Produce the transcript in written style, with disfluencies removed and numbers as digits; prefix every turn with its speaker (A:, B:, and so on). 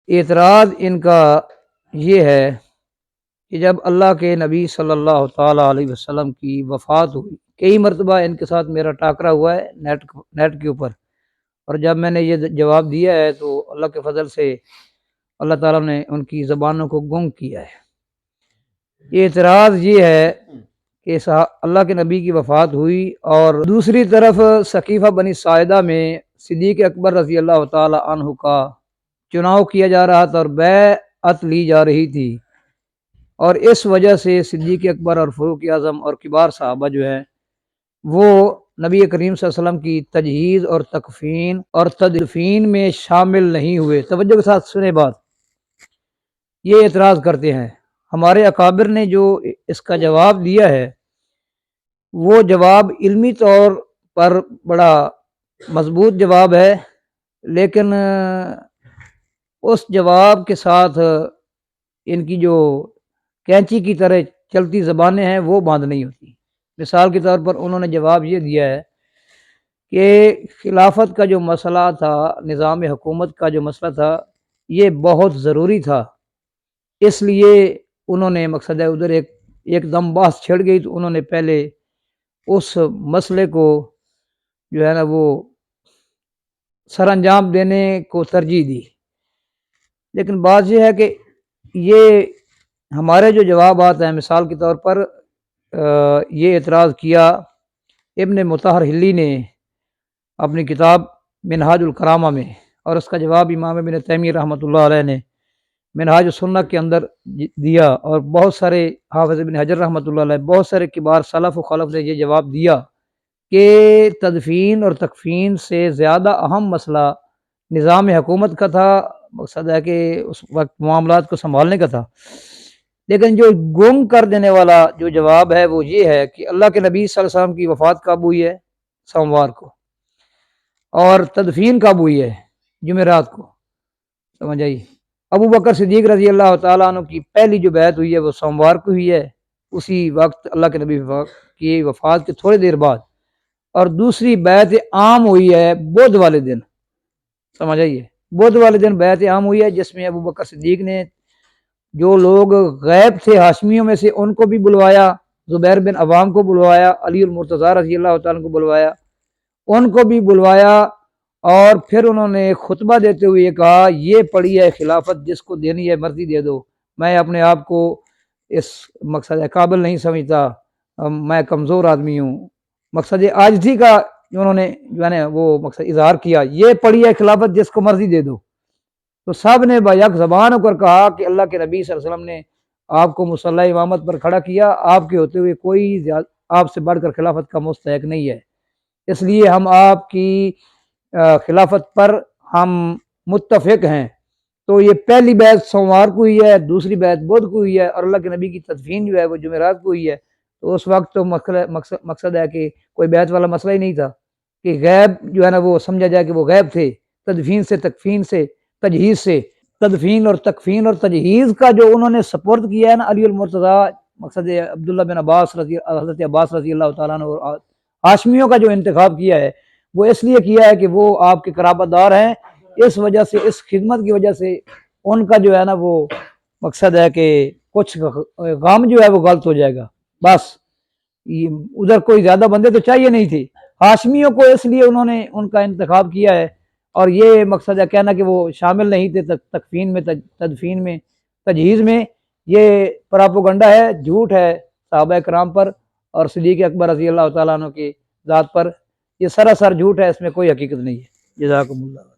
A: اعتراض ان کا یہ ہے کہ جب اللہ کے نبی صلی اللہ تعالیٰ علیہ وسلم کی وفات ہوئی، کئی مرتبہ ان کے ساتھ میرا ٹاکرا ہوا ہے نیٹ کے اوپر، اور جب میں نے یہ جواب دیا ہے تو اللہ کے فضل سے اللہ تعالیٰ نے ان کی زبانوں کو گنگ کیا ہے۔ یہ اعتراض یہ ہے کہ اللہ کے نبی کی وفات ہوئی اور دوسری طرف سقیفہ بنی ساعدہ میں صدیق اکبر رضی اللہ تعالیٰ عنہ کا چناؤ کیا جا رہا تھا اور بیعت لی جا رہی تھی، اور اس وجہ سے صدیق اکبر اور فاروق اعظم اور کبار صحابہ جو ہیں وہ نبی کریم صلی اللہ علیہ وسلم کی تجہیز اور تکفین اور تدفین میں شامل نہیں ہوئے۔ توجہ کے ساتھ سنیں بات، یہ اعتراض کرتے ہیں۔ ہمارے اکابر نے جو اس کا جواب دیا ہے وہ جواب علمی طور پر بڑا مضبوط جواب ہے، لیکن اس جواب کے ساتھ ان کی جو کینچی کی طرح چلتی زبانیں ہیں وہ بند نہیں ہوتی۔ مثال کے طور پر انہوں نے جواب یہ دیا ہے کہ خلافت کا جو مسئلہ تھا، نظام حکومت کا جو مسئلہ تھا، یہ بہت ضروری تھا، اس لیے انہوں نے مقصد ہے ادھر ایک دم بحث چھڑ گئی تو انہوں نے پہلے اس مسئلے کو جو ہے نا وہ سر انجام دینے کو ترجیح دی۔ لیکن بات یہ ہے کہ یہ ہمارے جو جوابات ہیں، مثال کے طور پر یہ اعتراض کیا ابن مطہر حلی نے اپنی کتاب منہاج الکرامہ میں، اور اس کا جواب امام ابن تیمیہ رحمۃ اللہ علیہ نے منہاج السنہ کے اندر دیا، اور بہت سارے حافظ ابن حجر رحمۃ اللہ علیہ، بہت سارے کبار سلف و خلف نے یہ جواب دیا کہ تدفین اور تکفین سے زیادہ اہم مسئلہ نظام حکومت کا تھا، مقصد ہے کہ اس وقت معاملات کو سنبھالنے کا تھا۔ لیکن جو گم کر دینے والا جو جواب ہے وہ یہ ہے کہ اللہ کے نبی صلی اللہ علیہ وسلم کی وفات کب ہوئی ہے؟ سوموار کو، اور تدفین کب ہوئی ہے؟ جمعرات کو، سمجھ آئی؟ ابو بکر صدیق رضی اللہ تعالیٰ عنہ کی پہلی جو بیعت ہوئی ہے وہ سوموار کو ہوئی ہے، اسی وقت اللہ کے نبی کی وفات کے تھوڑی دیر بعد، اور دوسری بیعت عام ہوئی ہے بدھ والے دن، سمجھ آئیے؟ بدھ والے دن بیعت عام ہوئی ہے، جس میں ابو بکر صدیق نے جو لوگ غیب تھے ہاشمیوں میں سے ان کو بھی بلوایا، زبیر بن عوام کو بلوایا، علی المرتضیٰ رضی اللہ تعالیٰ کو بلوایا، ان کو بھی بلوایا، اور پھر انہوں نے خطبہ دیتے ہوئے یہ کہا یہ پڑی ہے خلافت، جس کو دینی ہے مرضی دے دو، میں اپنے آپ کو اس مقصد قابل نہیں سمجھتا، میں کمزور آدمی ہوں۔ مقصد عاجزی کا انہوں نے جو ہے نا وہ مقصد اظہار کیا، یہ پڑی ہے خلافت جس کو مرضی دے دو۔ تو سب نے بیک زبان ہو کر کہا کہ اللہ کے نبی صلی اللہ علیہ وسلم نے آپ کو مصلی امامت پر کھڑا کیا، آپ کے ہوتے ہوئے کوئی آپ سے بڑھ کر خلافت کا مستحق نہیں ہے، اس لیے ہم آپ کی خلافت پر ہم متفق ہیں۔ تو یہ پہلی بیعت سوموار کو ہوئی ہے، دوسری بیعت بدھ کو ہوئی ہے، اور اللہ کے نبی کی تدفین جو ہے وہ جمعرات کو ہوئی ہے۔ تو اس وقت تو مقصد ہے کہ کوئی بیعت والا مسئلہ ہی نہیں تھا کہ غیب جو ہے نا وہ سمجھا جائے کہ وہ غیب تھے۔ تدفین سے تکفین سے تجہیز سے، تدفین اور تکفین اور تجہیز کا جو انہوں نے سپورٹ کیا ہے نا علی المرتضیٰ، مقصد عبداللہ بن عباس حضرت عباس رضی اللہ تعالیٰ عنہ اور ہاشمیوں کا جو انتخاب کیا ہے وہ اس لیے کیا ہے کہ وہ آپ کے قرابت دار ہیں، اس وجہ سے اس خدمت کی وجہ سے ان کا جو ہے نا وہ مقصد ہے کہ کچھ غم جو ہے وہ غلط ہو جائے گا، بس ادھر کوئی زیادہ بندے تو چاہیے نہیں تھے، ہاشمیوں کو اس لیے انہوں نے ان کا انتخاب کیا ہے، اور یہ مقصد ہے کہنا کہ وہ شامل نہیں تھے تکفین میں، تدفین میں، تجہیز میں، یہ پراپوگنڈا ہے، جھوٹ ہے صحابہ کرام پر اور صدیق اکبر رضی اللہ تعالیٰ عنہ کی ذات پر، یہ سراسر جھوٹ ہے، اس میں کوئی حقیقت نہیں ہے۔ جزاکم اللہ۔